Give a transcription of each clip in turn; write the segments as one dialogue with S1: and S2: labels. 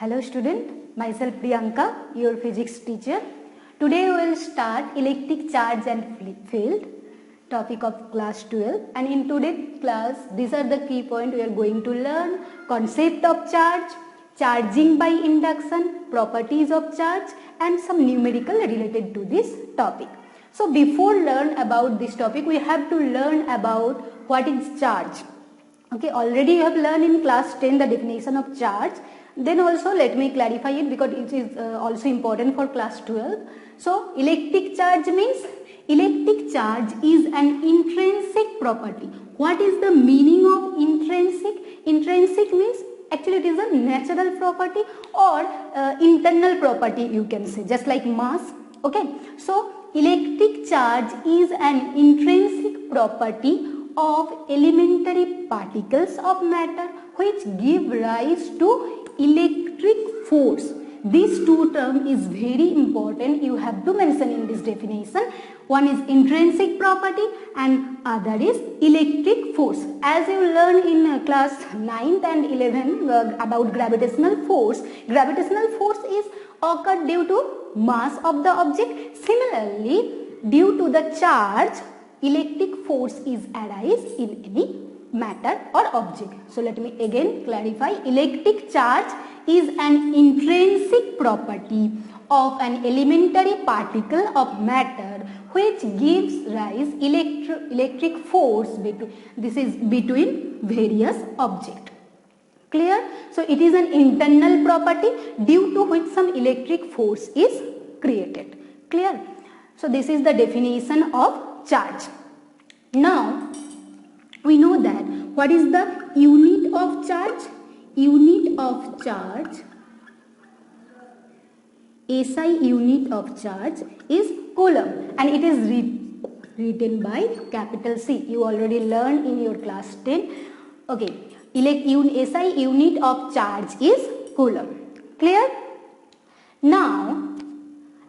S1: Hello student, myself Priyanka, your physics teacher. Today we will start electric charge and field, topic of class 12, and in today's class these are the key points we are going to learn: concept of charge, charging by induction, properties of charge, and some numerical related to this topic. So before learn about this topic we have to learn about what is charge. Okay, already you have learned in class 10 the definition of charge. Then also let me clarify it because it is also important for class 12. So electric charge means electric charge is an intrinsic property. What is the meaning of intrinsic? Intrinsic means actually it is a natural property or internal property, you can say, just like mass. Okay, so electric charge is an intrinsic property of elementary particles of matter which give rise to electric force. These two terms is very important, you have to mention in this definition. One is intrinsic property and other is electric force. As you learn in class 9th and 11th about gravitational force is occurred due to mass of the object. Similarly, due to the charge, electric force is arise in any matter or object. So let me again clarify. Electric charge is an intrinsic property of an elementary particle of matter which gives rise electric force between various objects. Clear? So it is an internal property due to which some electric force is created. Clear? So this is the definition of charge. Now we know that what is the unit of charge? Unit of charge, SI unit of charge is coulomb and it is written by capital C. You already learned in your class 10. Okay, SI unit of charge is coulomb. Clear? Now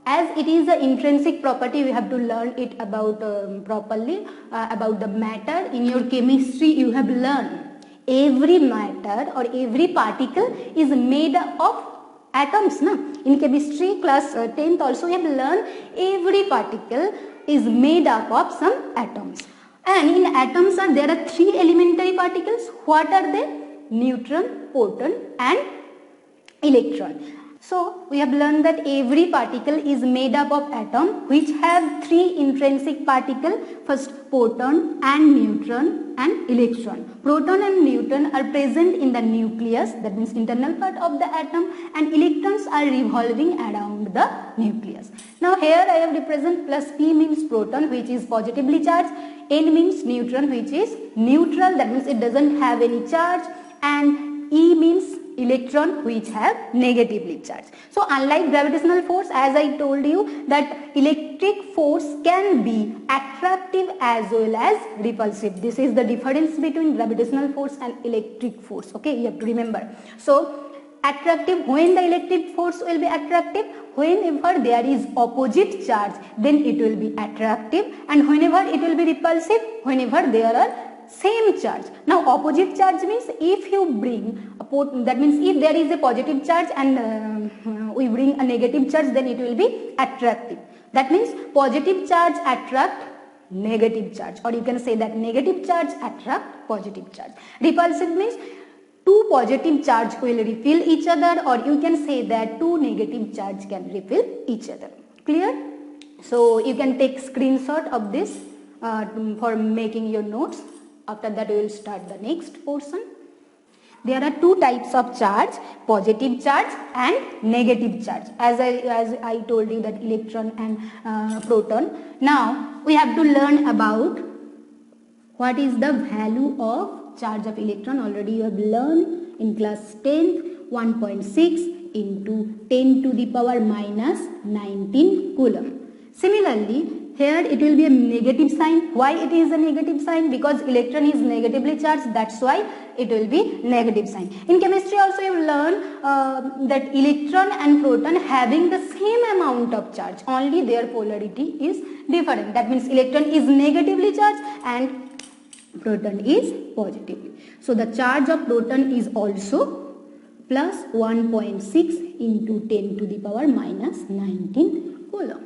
S1: as it is an intrinsic property, we have to learn it about properly about the matter. In your chemistry, you have learned every matter or every particle is made up of atoms. Na? In chemistry class 10th also we have learned every particle is made up of some atoms. And in atoms there are three elementary particles. What are they? Neutron, proton and electron. So we have learned that every particle is made up of atom which have three intrinsic particles. First proton and neutron and electron. Proton and neutron are present in the nucleus, that means internal part of the atom, and electrons are revolving around the nucleus. Now here I have represent plus P means proton which is positively charged, N means neutron which is neutral, that means it doesn't have any charge, and E means electron which have negatively charged. So unlike gravitational force, as I told you that electric force can be attractive as well as repulsive. This is the difference between gravitational force and electric force. Okay, you have to remember. So attractive, when the electric force will be attractive, whenever there is opposite charge then it will be attractive, and whenever it will be repulsive, whenever there are same charge. Now opposite charge means if you bring that means if there is a positive charge and we bring a negative charge, then it will be attractive. That means positive charge attract negative charge, or you can say that negative charge attract positive charge. Repulsive means two positive charge will repel each other, or you can say that two negative charge can repel each other. Clear? So you can take screenshot of this for making your notes. After that we will start the next portion. There are two types of charge, positive charge and negative charge. As I told you that electron and proton. Now we have to learn about what is the value of charge of electron. Already you have learned in class 10th, 1.6 into 10 to the power minus 19 coulomb. Similarly, here it will be a negative sign. Why it is a negative sign? Because electron is negatively charged, that's why it will be negative sign. In chemistry also you learn that electron and proton having the same amount of charge, only their polarity is different. That means electron is negatively charged and proton is positively. So the charge of proton is also plus 1.6 into 10 to the power minus 19 coulomb.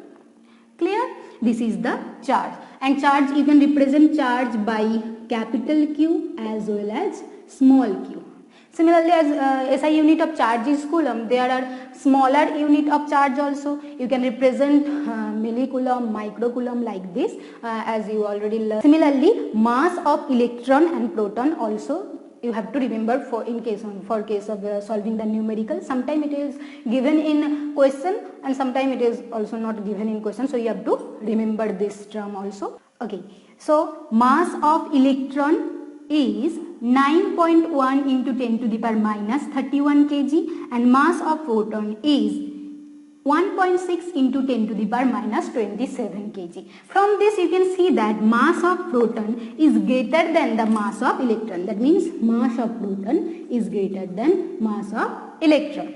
S1: Clear? This is the charge, and charge you can represent charge by capital Q as well as small q. Similarly, as SI unit of charge is coulomb, there are smaller unit of charge also. You can represent millicoulomb, microcoulomb like this, as you already learned. Similarly, mass of electron and proton also you have to remember for case of solving the numerical. Sometimes it is given in question and sometimes it is also not given in question. So you have to remember this term also. Okay. So mass of electron is 9.1 into 10 to the power minus 31 kg, and mass of proton is 1.6 into 10 to the power minus 27 kg. From this you can see that mass of proton is greater than the mass of electron. That means mass of proton is greater than mass of electron.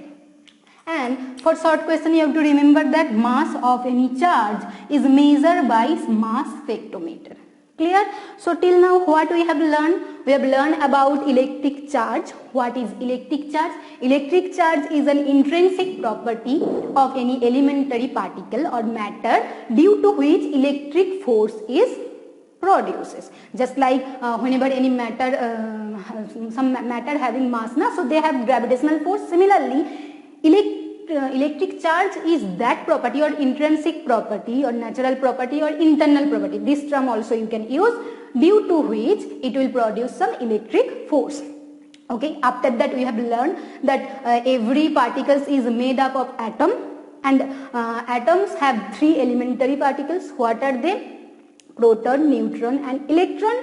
S1: And for short question you have to remember that mass of any charge is measured by mass spectrometer. Clear? So till now what we have learned? We have learned about electric charge. What is electric charge? Electric charge is an intrinsic property of any elementary particle or matter due to which electric force is produces. Just like whenever any matter, some matter having mass, so they have gravitational force. Similarly, electric charge is that property or intrinsic property or natural property or internal property. This term also you can use, due to which it will produce some electric force. Okay, after that we have learned that every particles is made up of atom, and atoms have three elementary particles. What are they? Proton, neutron and electron.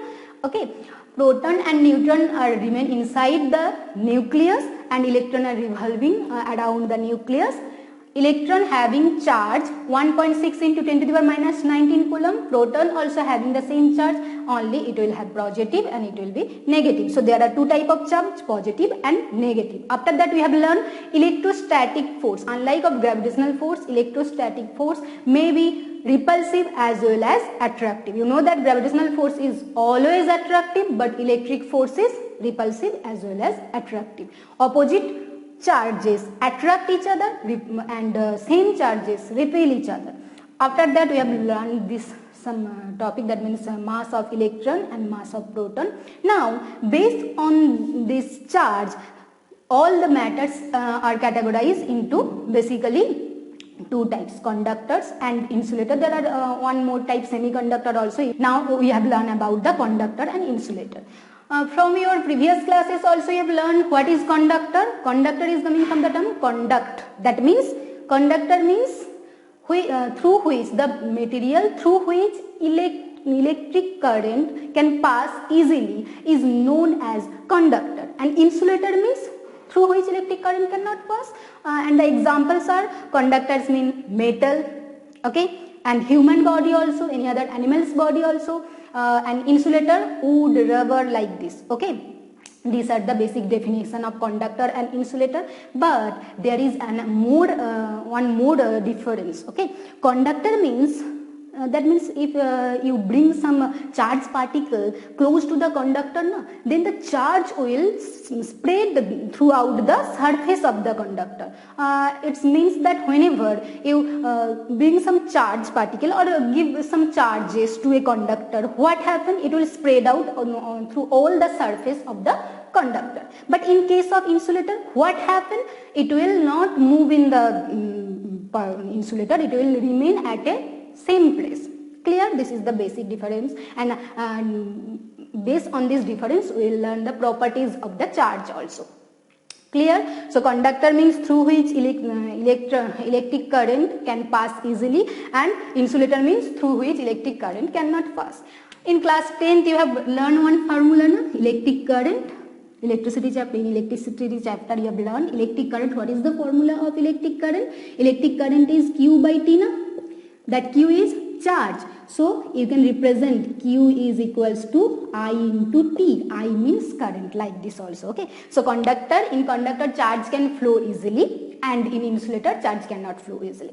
S1: Okay, proton and neutron remain inside the nucleus and electron are revolving around the nucleus. Electron having charge 1.6 into 10 to the power minus 19 coulomb. Proton also having the same charge, only it will have positive and it will be negative. So there are two type of charge, positive and negative. After that we have learned electrostatic force. Unlike of gravitational force, electrostatic force may be repulsive as well as attractive. You know that gravitational force is always attractive, but electric force is repulsive as well as attractive. Opposite charges attract each other and same charges repel each other. After that we have learned this some topic, that means mass of electron and mass of proton. Now based on this charge, all the matters are categorized into basically two types, conductors and insulator. There are one more type, semiconductor also. Now we have learned about the conductor and insulator. From your previous classes also you have learned what is conductor. Conductor is coming from the term conduct. That means conductor means through which the material through which electric current can pass easily is known as conductor, and insulator means through which electric current cannot pass. And the examples are conductors mean metal, okay, and human body also, any other animal's body also. And insulator, wood, rubber, like this. Okay, these are the basic definition of conductor and insulator. But there is one more difference. Okay, conductor means that means if you bring some charged particle close to the conductor, then the charge will spread throughout the surface of the conductor. It means that whenever you bring some charged particle or give some charges to a conductor, what happens? It will spread out through all the surface of the conductor. But in case of insulator, what happens? It will not move in the insulator, it will remain at a same place. Clear? This is the basic difference, and based on this difference we will learn the properties of the charge also. Clear? So conductor means through which electric current can pass easily, and insulator means through which electric current cannot pass. In class 10th you have learned one formula, electric current. Electricity chapter, in electricity chapter you have learned electric current. What is the formula of electric current? Electric current is Q by T. That Q is charge. So you can represent Q is equals to I into T. I means current, like this also. Okay. So in conductor charge can flow easily, and in insulator charge cannot flow easily.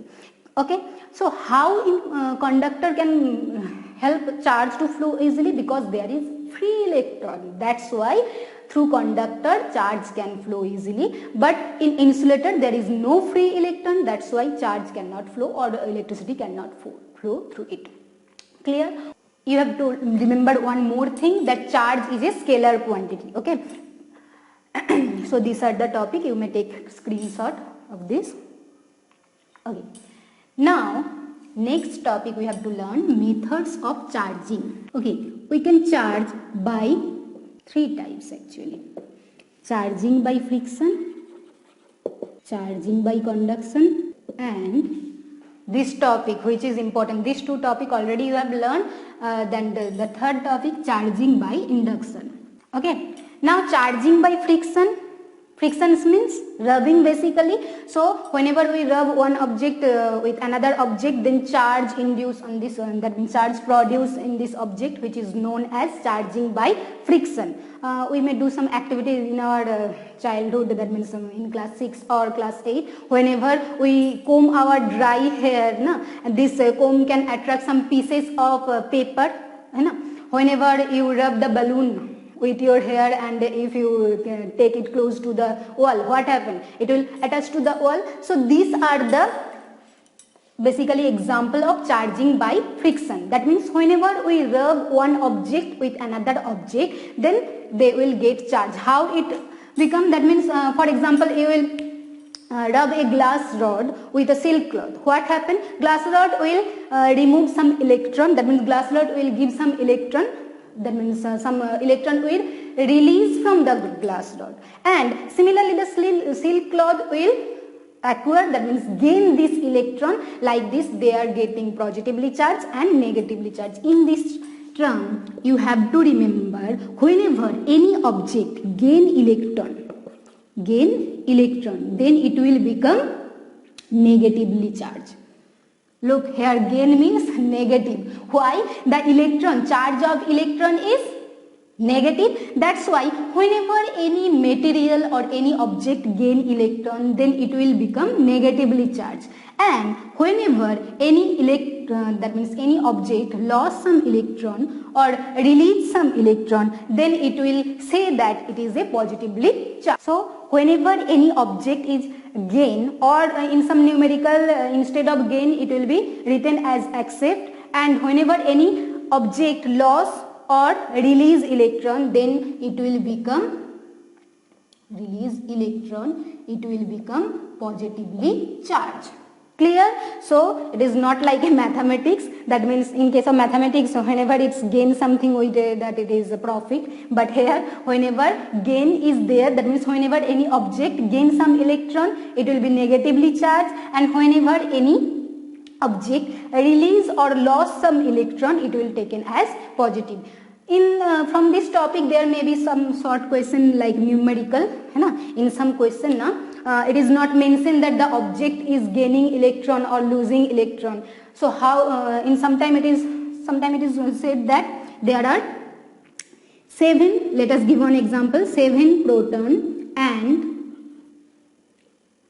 S1: Okay. So how conductor can help charge to flow easily? Because there is free electron. That's why through conductor charge can flow easily, but in insulator there is no free electron, that's why charge cannot flow or electricity cannot flow through it. Clear? You have to remember one more thing, that charge is a scalar quantity. Okay. So these are the topic, you may take screenshot of this. Okay. Now next topic we have to learn methods of charging. Okay, we can charge by three types actually. Charging by friction, charging by conduction, and this topic which is important. These two topic already you have learned. Then the third topic, charging by induction. Okay. Now charging by friction. Frictions means rubbing basically. So whenever we rub one object with another object, then charge induced on this one, that means charge produced in this object, which is known as charging by friction. We may do some activities in our childhood, that means in class 6 or class 8, whenever we comb our dry hair, and this comb can attract some pieces of paper. Whenever you rub the balloon with your hair, and if you take it close to the wall, what happens? It will attach to the wall. So these are the basically example of charging by friction. That means whenever we rub one object with another object, then they will get charged. How it become? That means for example, you will rub a glass rod with a silk cloth. What happens? Glass rod will remove some electron. That means glass rod will give some electron. That means some electron will release from the glass rod, and similarly the silk cloth will acquire, that means gain this electron. Like this they are getting positively charged and negatively charged. In this term you have to remember, whenever any object gain electron, then it will become negatively charged. Look here, gain means negative. Why? The electron, charge of electron is negative. That's why whenever any material or any object gain electron, then it will become negatively charged. And whenever any that means any object lost some electron or release some electron, then it will say that it is a positively charged. So whenever any object is gain, or in some numerical instead of gain it will be written as accept, and whenever any object loss or release electron, then it will become positively charged. Clear? So it is not like a mathematics. That means in case of mathematics, whenever it's gain something, we say that it is a profit. But here, whenever gain is there, that means whenever any object gains some electron, it will be negatively charged, and whenever any object release or lost some electron, it will taken as positive. From this topic there may be some short question like numerical. In some question it is not mentioned that the object is gaining electron or losing electron. So how in sometime it is said that there are 7, let us give one example, 7 proton and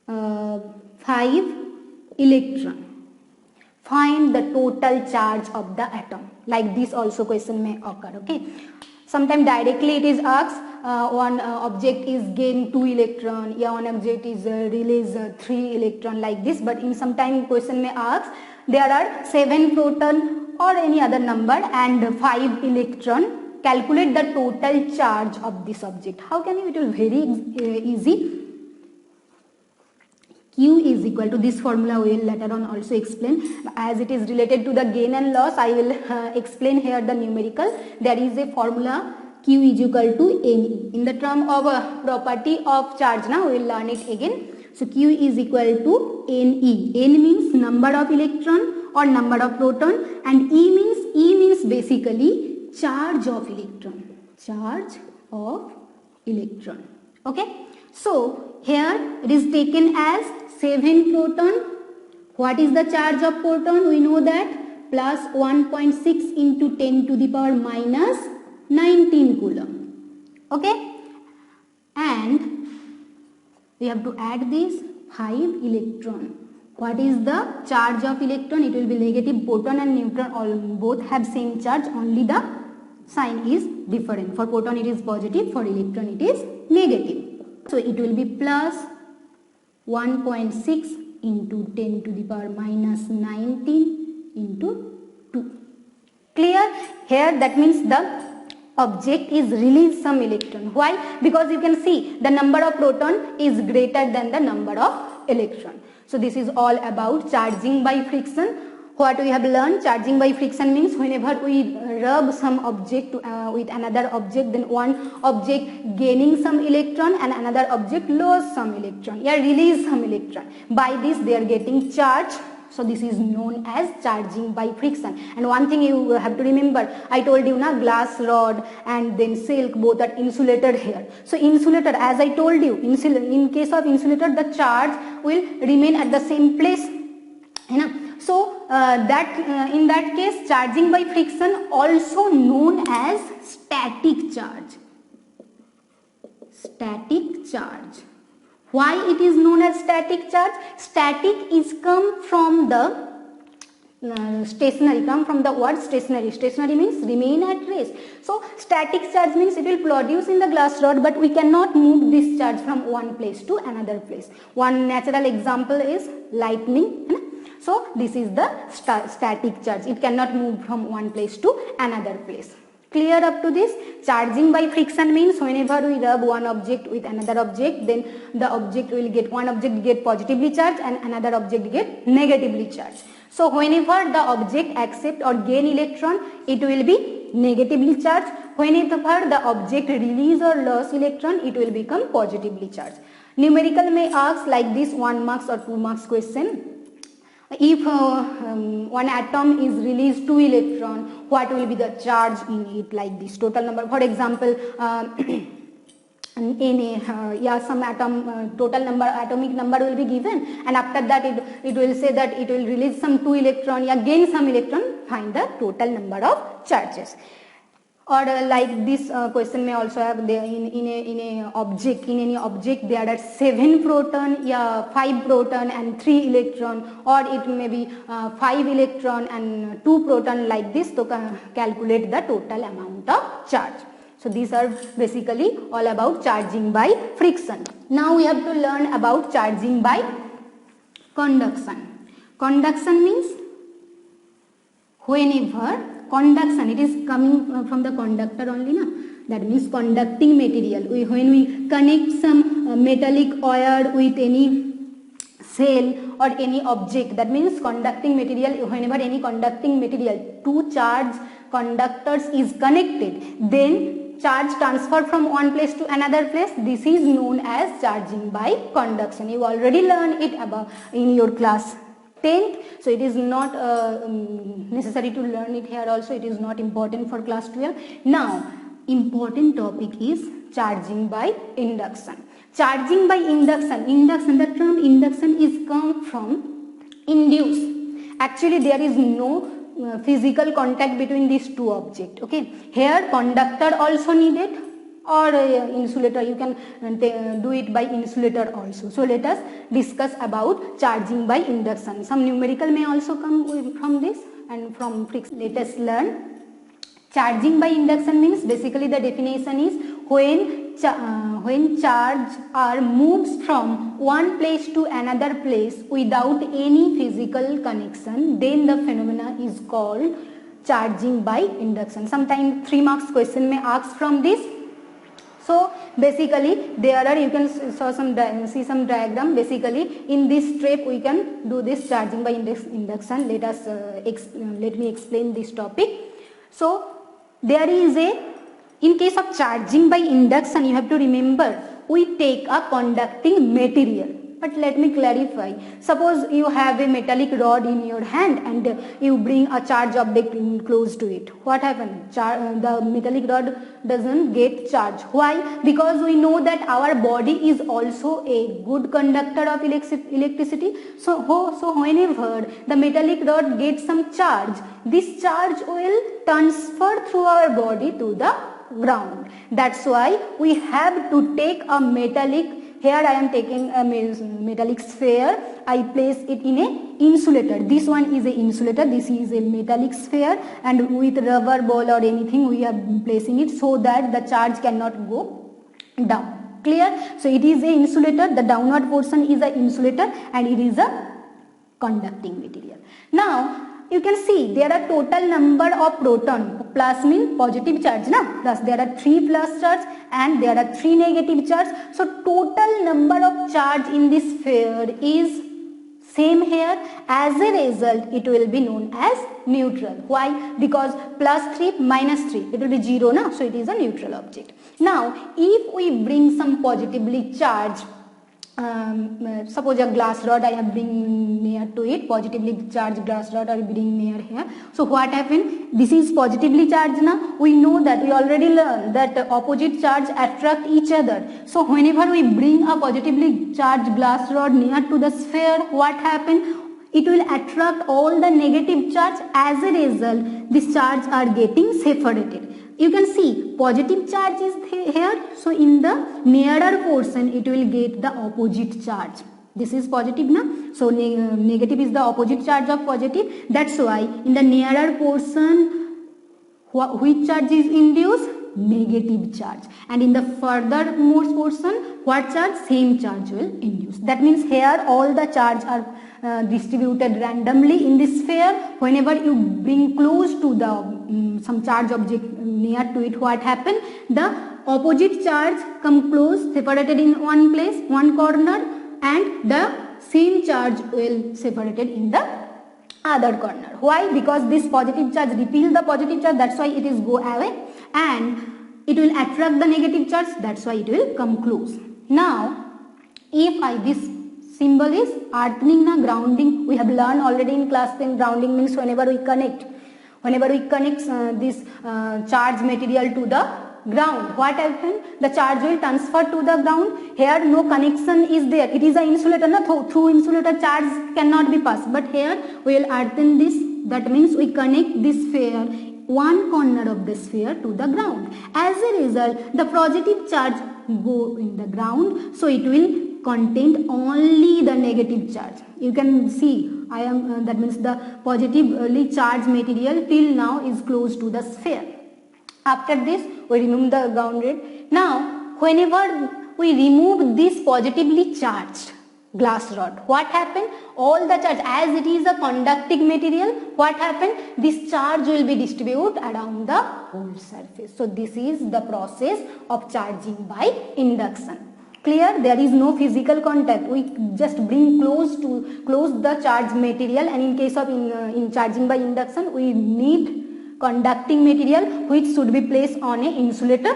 S1: 5 electron. Find the total charge of the atom. Like this also question may occur. Okay. Sometimes directly it is asked one object is gain 2 electron, one object is release 3 electron, like this. But in some time question may ask there are 7 proton or any other number and 5 electron. Calculate the total charge of this object. How can you? It will very easy. Q is equal to this formula we will later on also explain. As it is related to the gain and loss, I will explain here the numerical. There is a formula Q is equal to Ne. In the term of property of charge, now we will learn it again. So Q is equal to Ne. N means number of electron or number of proton, and E means basically charge of electron. Charge of electron. Okay. So here it is taken as 7 proton. What is the charge of proton? We know that plus 1.6 into 10 to the power minus 19 coulomb. Okay. And we have to add this 5 electron. What is the charge of electron? It will be negative. Proton and neutron all both have same charge. Only the sign is different. For proton it is positive, for electron it is negative. So it will be plus 1.6 into 10 to the power minus 19 into 2. Clear? Here that means the object is release some electron. Why? Because you can see the number of proton is greater than the number of electron. So this is all about charging by friction. What we have learned, charging by friction means whenever we rub some object with another object, then one object gaining some electron and another object lose some electron, release some electron. By this they are getting charge. So this is known as charging by friction. And one thing you have to remember, I told you na, glass rod and then silk both are insulated here. So insulator, as I told you, in case of insulator the charge will remain at the same place. So in that case charging by friction also known as static charge. Static charge. Why it is known as static charge? Static is come from the stationary, come from the word stationary. Stationary means remain at rest. So static charge means it will produce in the glass rod, but we cannot move this charge from one place to another place. One natural example is lightning. So this is the static charge. It cannot move from one place to another place. Clear up to this? Charging by friction means whenever we rub one object with another object, then the object will get, one object get positively charged and another object get negatively charged. So whenever the object accept or gain electron, it will be negatively charged. Whenever the object release or lose electron, it will become positively charged. Numerical may ask like this 1 marks or 2 marks question. If one atom is released 2 electron, what will be the charge in it, like this total number? For example, some atom total number, atomic number will be given, and after that it will say that it will release some 2 electron, gain some electron, find the total number of charges. Or like this question may also have there in any object there are 7 proton, 5 proton and 3 electron, or it may be 5 electron and 2 proton, like this, to calculate the total amount of charge. So these are basically all about charging by friction. Now we have to learn about charging by conduction. Conduction means whenever conduction, it is coming from the conductor only, na? That means conducting material. When we connect some metallic wire with any cell or any object, that means conducting material. Whenever any conducting material, 2 charge conductors is connected, then charge transfer from one place to another place. This is known as charging by conduction. You already learned it about in your class 10th, so it is not necessary to learn it here also. It is not important for class 12. Now important topic is charging by induction. Charging by induction, the term induction is come from induce. Actually there is no physical contact between these two objects. Okay, here conductor also needed, or insulator, you can do it by insulator also. So let us discuss about charging by induction. Some numerical may also come from this and from friction. Let us learn. Charging by induction means basically the definition is when charge are moves from one place to another place without any physical connection, then the phenomena is called charging by induction. Sometimes 3 marks question may ask from this. So basically there are, you can see some diagram. Basically in this step we can do this charging by induction. Let me explain this topic. So there is in case of charging by induction, you have to remember we take a conducting material. But let me clarify. Suppose you have a metallic rod in your hand and you bring a charged object close to it. What happens? The metallic rod doesn't get charged. Why? Because we know that our body is also a good conductor of electricity. So whenever the metallic rod gets some charge, this charge will transfer through our body to the ground. That's why we have to take a metallic Here I am taking a metallic sphere. I place it in a insulator. This one is a insulator. This is a metallic sphere, and with rubber ball or anything we are placing it so that the charge cannot go down. Clear? So it is a insulator. The downward portion is a insulator and it is a conducting material. Now you can see there are total number of proton. Plus means positive charge, na? Plus there are 3 plus charge and there are 3 negative charge. So total number of charge in this sphere is same here. As a result, it will be known as neutral. Why? Because plus 3 minus 3, it will be 0, na? So it is a neutral object. Now if we bring some positively charged, suppose a glass rod I have bring near to it, positively charged glass rod I bring near here. So what happened? This is positively charged now. We know that, we already learned that opposite charge attract each other. So whenever we bring a positively charged glass rod near to the sphere, what happened? It will attract all the negative charge. As a result, these charges are getting separated. You can see positive charge is here, so in the nearer portion it will get the opposite charge. This is positive now, so negative is the opposite charge of positive. That's why in the nearer portion which charge is induced? Negative charge. And in the furthermost portion, what charge? Same charge will induce. That means here all the charge are distributed randomly in this sphere. Whenever you bring close to the some charge object near to it, what happen? The opposite charge come close, separated in one place, one corner, and the same charge will separated in the other corner. Why? Because this positive charge repel the positive charge, that's why it is go away, and it will attract the negative charge, that's why it will come close. Now if this symbol is earthing, na, grounding, we have learned already in class 10. Grounding means whenever we connect this charged material to the ground, what happens? The charge will transfer to the ground. Here no connection is there, it is an insulator, na? Through insulator charge cannot be passed, but here we will earthen this. That means we connect this sphere, one corner of the sphere, to the ground. As a result, the positive charge go in the ground, so it will contain only the negative charge. You can see that means the positively charged material till now is close to the sphere. After this we remove the grounded. Now whenever we remove this positively charged glass rod, what happened? All the charge, as it is a conducting material, what happened? This charge will be distributed around the whole surface. So this is the process of charging by induction. Clear? There is no physical contact. We just bring close the charged material, and in case of in charging by induction, we need conducting material which should be placed on an insulator.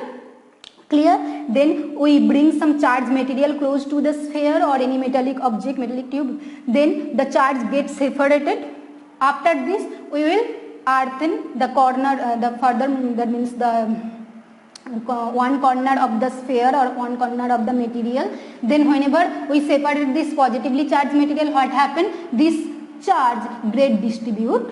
S1: Clear? Then we bring some charged material close to the sphere or any metallic object, metallic tube. Then the charge gets separated. After this, we will earthen the corner, that means the one corner of the sphere or one corner of the material. Then whenever we separate this positively charged material, what happen? This charge get distribute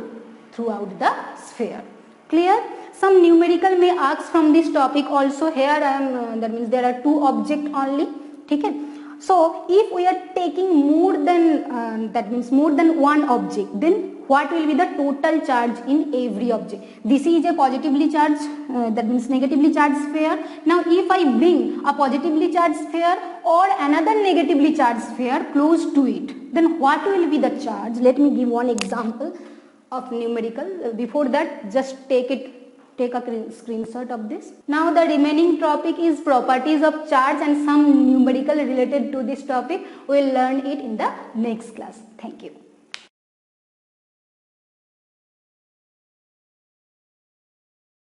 S1: throughout the sphere. Clear? Some numerical may ask from this topic also. Here I am, that means there are 2 objects only. Okay? So if we are taking more than that means more than one object, then what will be the total charge in every object? This is a positively charged, that means negatively charged sphere. Now if I bring a positively charged sphere or another negatively charged sphere close to it, then what will be the charge? Let me give one example of numerical. Before that, just take a screenshot of this. Now the remaining topic is properties of charge, and some numerical related to this topic. We will learn it in the next class. Thank you.